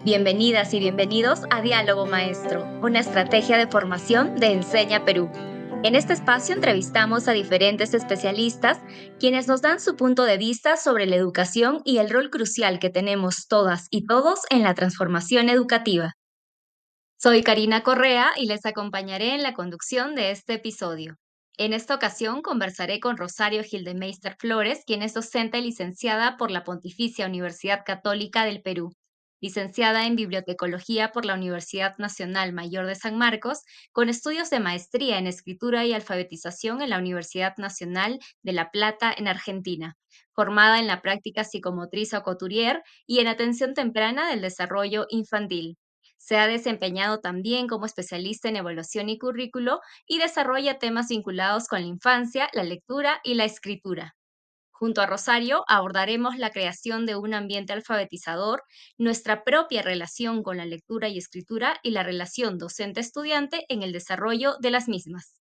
Bienvenidas y bienvenidos a Diálogo Maestro, una estrategia de formación de Enseña Perú. En este espacio entrevistamos a diferentes especialistas quienes nos dan su punto de vista sobre la educación y el rol crucial que tenemos todas y todos en la transformación educativa. Soy Karina Correa y les acompañaré en la conducción de este episodio. En esta ocasión conversaré con Rosario Gildemeister Flores, quien es docente y licenciada por la Pontificia Universidad Católica del Perú, licenciada en Bibliotecología por la Universidad Nacional Mayor de San Marcos, con estudios de maestría en escritura y alfabetización en la Universidad Nacional de La Plata en Argentina, formada en la práctica psicomotriz o couturier y en atención temprana del desarrollo infantil. Se ha desempeñado también como especialista en evaluación y currículo y desarrolla temas vinculados con la infancia, la lectura y la escritura. Junto a Rosario abordaremos la creación de un ambiente alfabetizador, nuestra propia relación con la lectura y escritura y la relación docente-estudiante en el desarrollo de las mismas.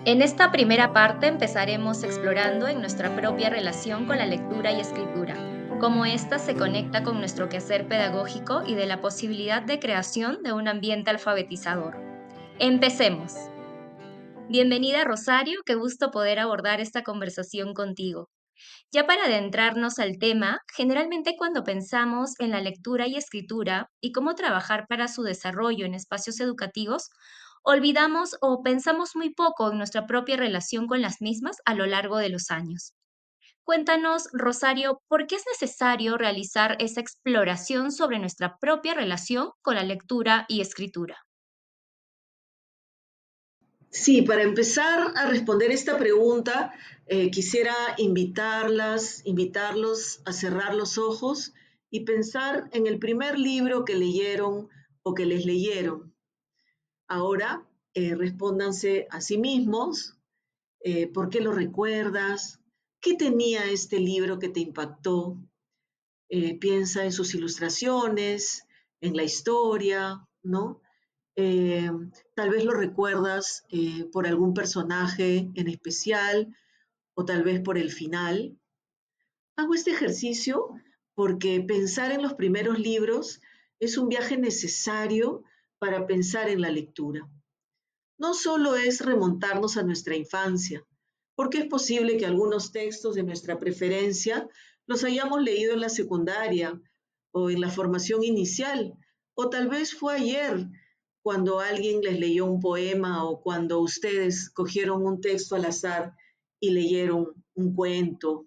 En esta primera parte empezaremos explorando en nuestra propia relación con la lectura y escritura, cómo ésta se conecta con nuestro quehacer pedagógico y de la posibilidad de creación de un ambiente alfabetizador. Empecemos. Bienvenida Rosario, qué gusto poder abordar esta conversación contigo. Ya para adentrarnos al tema, generalmente cuando pensamos en la lectura y escritura y cómo trabajar para su desarrollo en espacios educativos, olvidamos o pensamos muy poco en nuestra propia relación con las mismas a lo largo de los años. Cuéntanos, Rosario, ¿por qué es necesario realizar esa exploración sobre nuestra propia relación con la lectura y escritura? Sí, para empezar a responder esta pregunta, quisiera invitarlos a cerrar los ojos y pensar en el primer libro que leyeron o que les leyeron. Ahora, respóndanse a sí mismos, ¿por qué lo recuerdas? ¿Qué tenía este libro que te impactó? Piensa en sus ilustraciones, en la historia, ¿no? Eh, Tal vez lo recuerdas por algún personaje en especial o tal vez por el final. Hago este ejercicio porque pensar en los primeros libros es un viaje necesario para pensar en la lectura. No solo es remontarnos a nuestra infancia, porque es posible que algunos textos de nuestra preferencia los hayamos leído en la secundaria o en la formación inicial, o tal vez fue ayer cuando alguien les leyó un poema o cuando ustedes cogieron un texto al azar y leyeron un cuento.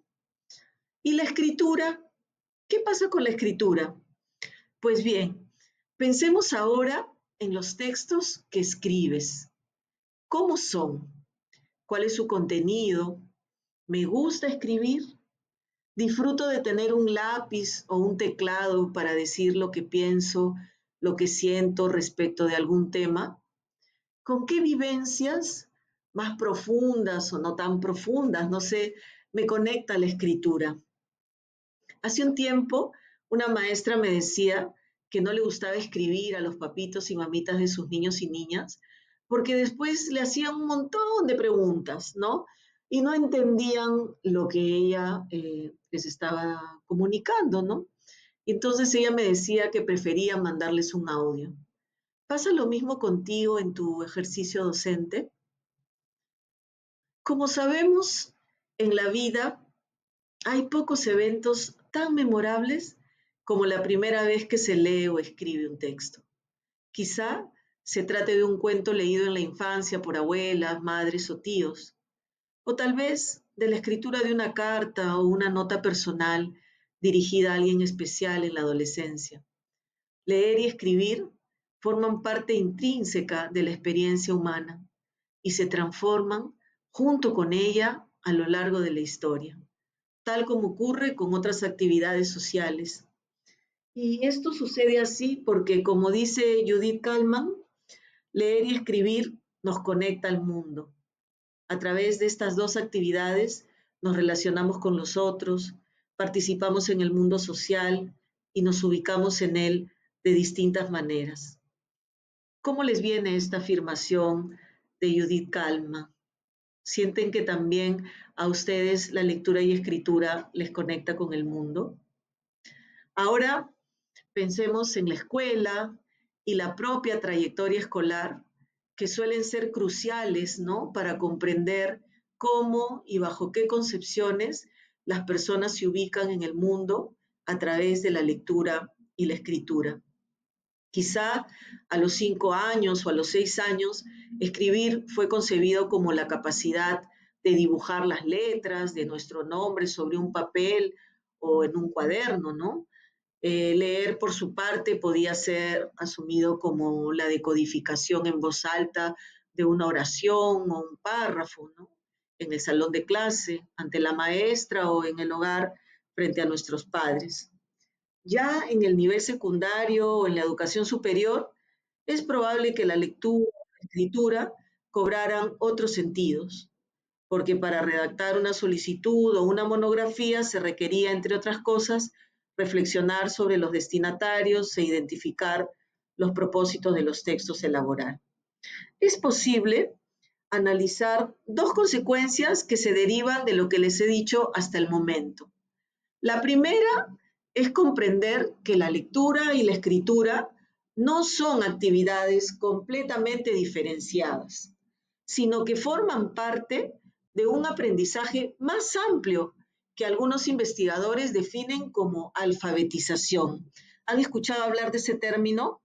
¿Y la escritura? ¿Qué pasa con la escritura? Pues bien, pensemos ahora en los textos que escribes. ¿Cómo son? ¿Cuál es su contenido? ¿Me gusta escribir? ¿Disfruto de tener un lápiz o un teclado para decir lo que pienso, lo que siento respecto de algún tema? ¿Con qué vivencias más profundas o no tan profundas, no sé, me conecta la escritura? Hace un tiempo, una maestra me decía que no le gustaba escribir a los papitos y mamitas de sus niños y niñas, porque después le hacían un montón de preguntas, ¿no? Y no entendían lo que ella les estaba comunicando, ¿no? Y entonces ella me decía que prefería mandarles un audio. ¿Pasa lo mismo contigo en tu ejercicio docente? Como sabemos, en la vida hay pocos eventos tan memorables como la primera vez que se lee o escribe un texto. Quizá se trate de un cuento leído en la infancia por abuelas, madres o tíos, o tal vez de la escritura de una carta o una nota personal dirigida a alguien especial en la adolescencia. Leer y escribir forman parte intrínseca de la experiencia humana y se transforman junto con ella a lo largo de la historia, tal como ocurre con otras actividades sociales. Y esto sucede así porque, como dice Judith Kalman, leer y escribir nos conecta al mundo. A través de estas dos actividades nos relacionamos con los otros, participamos en el mundo social y nos ubicamos en él de distintas maneras. ¿Cómo les viene esta afirmación de Judith Kalman? ¿Sienten que también a ustedes la lectura y escritura les conecta con el mundo? Ahora Pensemos en la escuela y la propia trayectoria escolar, que suelen ser cruciales, ¿no? Para comprender cómo y bajo qué concepciones las personas se ubican en el mundo a través de la lectura y la escritura. Quizá a los 5 años o a los 6 años, escribir fue concebido como la capacidad de dibujar las letras de nuestro nombre sobre un papel o en un cuaderno, ¿no? Leer, por su parte, podía ser asumido como la decodificación en voz alta de una oración o un párrafo, ¿no? En el salón de clase, ante la maestra o en el hogar frente a nuestros padres. Ya en el nivel secundario o en la educación superior, es probable que la lectura y la escritura cobraran otros sentidos, porque para redactar una solicitud o una monografía se requería, entre otras cosas, reflexionar sobre los destinatarios e identificar los propósitos de los textos a elaborar. Es posible analizar dos consecuencias que se derivan de lo que les he dicho hasta el momento. La primera es comprender que la lectura y la escritura no son actividades completamente diferenciadas, sino que forman parte de un aprendizaje más amplio que algunos investigadores definen como alfabetización. ¿Han escuchado hablar de ese término?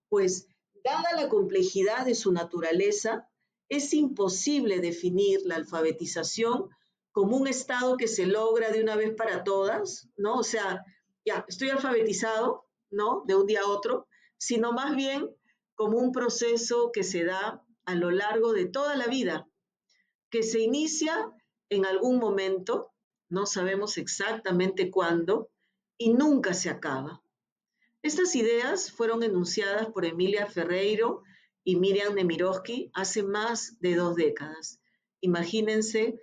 Pues, dada la complejidad de su naturaleza, es imposible definir la alfabetización como un estado que se logra de una vez para todas, ¿no? O sea, ya, estoy alfabetizado, ¿no? De un día a otro, sino más bien como un proceso que se da a lo largo de toda la vida, que se inicia en algún momento, no sabemos exactamente cuándo, y nunca se acaba. Estas ideas fueron enunciadas por Emilia Ferreiro y Miriam Nemirovsky hace más de 2 décadas. Imagínense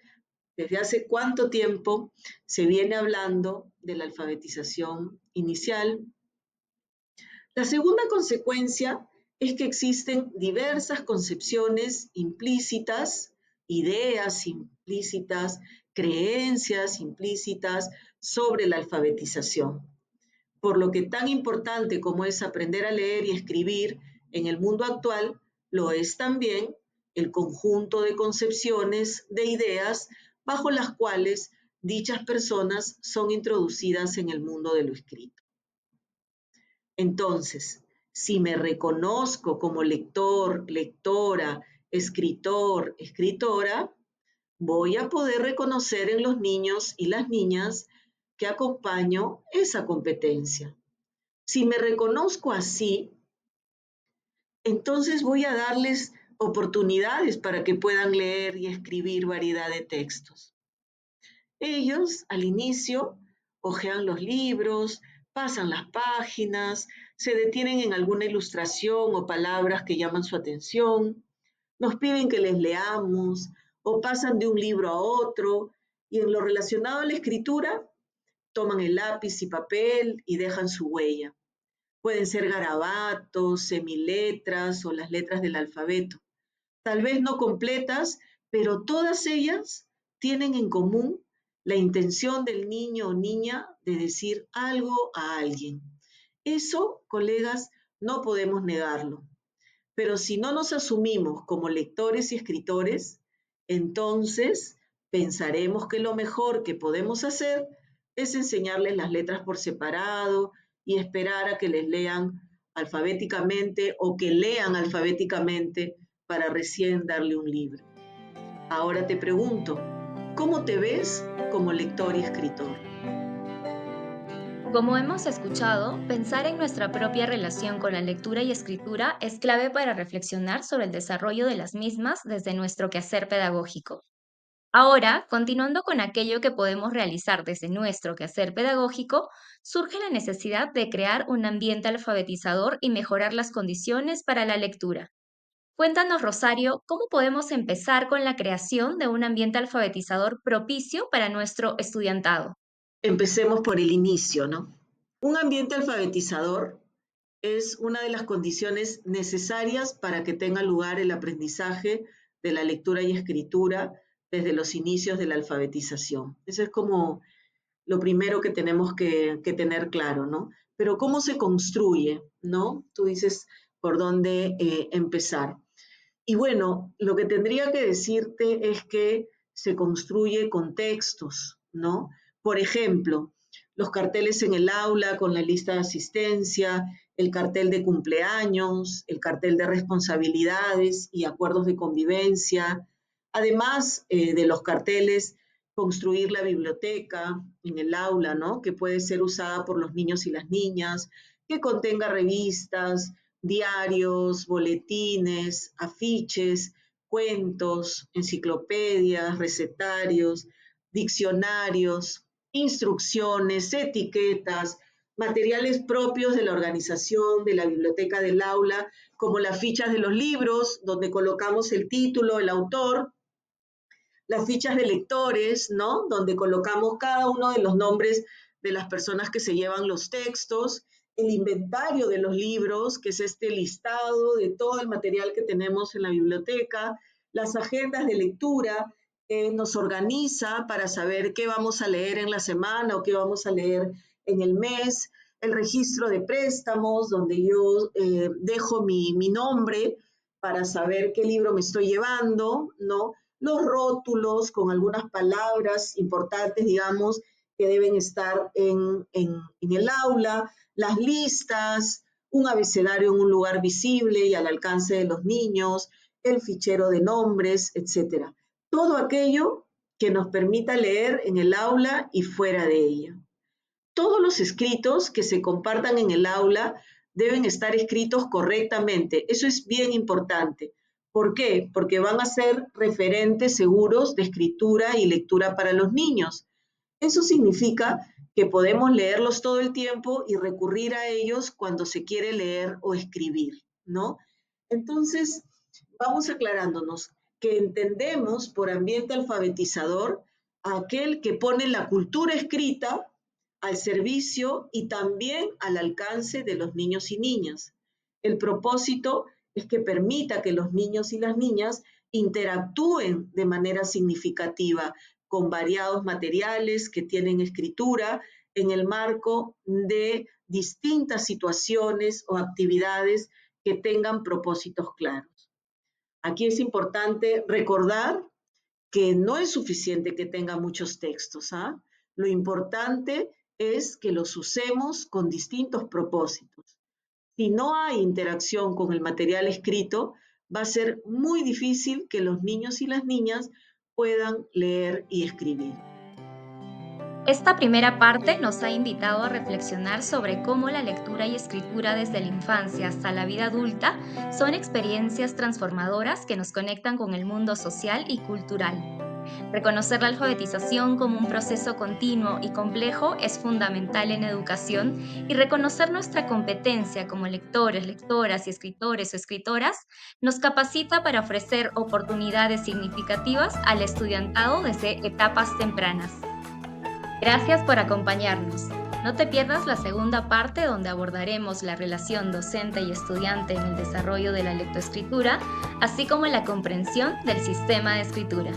desde hace cuánto tiempo se viene hablando de la alfabetización inicial. La segunda consecuencia es que existen diversas concepciones implícitas, ideas implícitas, creencias implícitas sobre la alfabetización. Por lo que tan importante como es aprender a leer y escribir en el mundo actual, lo es también el conjunto de concepciones, de ideas, bajo las cuales dichas personas son introducidas en el mundo de lo escrito. Entonces, si me reconozco como lector, lectora, escritor, escritora, voy a poder reconocer en los niños y las niñas que acompaño esa competencia. Si me reconozco así, entonces voy a darles oportunidades para que puedan leer y escribir variedad de textos. Ellos, al inicio, hojean los libros, pasan las páginas, se detienen en alguna ilustración o palabras que llaman su atención, nos piden que les leamos o pasan de un libro a otro y en lo relacionado a la escritura, toman el lápiz y papel y dejan su huella. Pueden ser garabatos, semiletras o las letras del alfabeto. Tal vez no completas, pero todas ellas tienen en común la intención del niño o niña de decir algo a alguien. Eso, colegas, no podemos negarlo. Pero si no nos asumimos como lectores y escritores, entonces pensaremos que lo mejor que podemos hacer es enseñarles las letras por separado y esperar a que les lean alfabéticamente o que lean alfabéticamente para recién darle un libro. Ahora te pregunto, ¿cómo te ves como lector y escritor? Como hemos escuchado, pensar en nuestra propia relación con la lectura y escritura es clave para reflexionar sobre el desarrollo de las mismas desde nuestro quehacer pedagógico. Ahora, continuando con aquello que podemos realizar desde nuestro quehacer pedagógico, surge la necesidad de crear un ambiente alfabetizador y mejorar las condiciones para la lectura. Cuéntanos, Rosario, ¿cómo podemos empezar con la creación de un ambiente alfabetizador propicio para nuestro estudiantado? Empecemos por el inicio, ¿no? Un ambiente alfabetizador es una de las condiciones necesarias para que tenga lugar el aprendizaje de la lectura y escritura desde los inicios de la alfabetización. Eso es como lo primero que tenemos que tener claro, ¿no? Pero ¿cómo se construye, no? Tú dices por dónde empezar. Y bueno, lo que tendría que decirte es que se construye con textos, ¿no? Por ejemplo, los carteles en el aula con la lista de asistencia, el cartel de cumpleaños, el cartel de responsabilidades y acuerdos de convivencia. Además de los carteles, construir la biblioteca en el aula, ¿no? Que puede ser usada por los niños y las niñas, que contenga revistas, diarios, boletines, afiches, cuentos, enciclopedias, recetarios, diccionarios, instrucciones, etiquetas, materiales propios de la organización, de la biblioteca del aula, como las fichas de los libros, donde colocamos el título, el autor, las fichas de lectores, ¿no? Donde colocamos cada uno de los nombres de las personas que se llevan los textos, el inventario de los libros, que es este listado de todo el material que tenemos en la biblioteca, las agendas de lectura, que nos organiza para saber qué vamos a leer en la semana o qué vamos a leer en el mes, el registro de préstamos, donde yo dejo mi nombre para saber qué libro me estoy llevando, ¿no? Los rótulos con algunas palabras importantes, digamos, que deben estar en el aula, las listas, un abecedario en un lugar visible y al alcance de los niños, el fichero de nombres, etcétera. Todo aquello que nos permita leer en el aula y fuera de ella. Todos los escritos que se compartan en el aula deben estar escritos correctamente. Eso es bien importante. ¿Por qué? Porque van a ser referentes seguros de escritura y lectura para los niños. Eso significa que podemos leerlos todo el tiempo y recurrir a ellos cuando se quiere leer o escribir, ¿no? Entonces, vamos aclarándonos que entendemos por ambiente alfabetizador a aquel que pone la cultura escrita al servicio y también al alcance de los niños y niñas. El propósito es que permita que los niños y las niñas interactúen de manera significativa con variados materiales que tienen escritura en el marco de distintas situaciones o actividades que tengan propósitos claros. Aquí es importante recordar que no es suficiente que tenga muchos textos, ¿ah? Lo importante es que los usemos con distintos propósitos. Si no hay interacción con el material escrito, va a ser muy difícil que los niños y las niñas puedan leer y escribir. Esta primera parte nos ha invitado a reflexionar sobre cómo la lectura y escritura desde la infancia hasta la vida adulta son experiencias transformadoras que nos conectan con el mundo social y cultural. Reconocer la alfabetización como un proceso continuo y complejo es fundamental en educación y reconocer nuestra competencia como lectores, lectoras y escritores o escritoras nos capacita para ofrecer oportunidades significativas al estudiantado desde etapas tempranas. Gracias por acompañarnos. No te pierdas la segunda parte donde abordaremos la relación docente y estudiante en el desarrollo de la lectoescritura, así como la comprensión del sistema de escritura.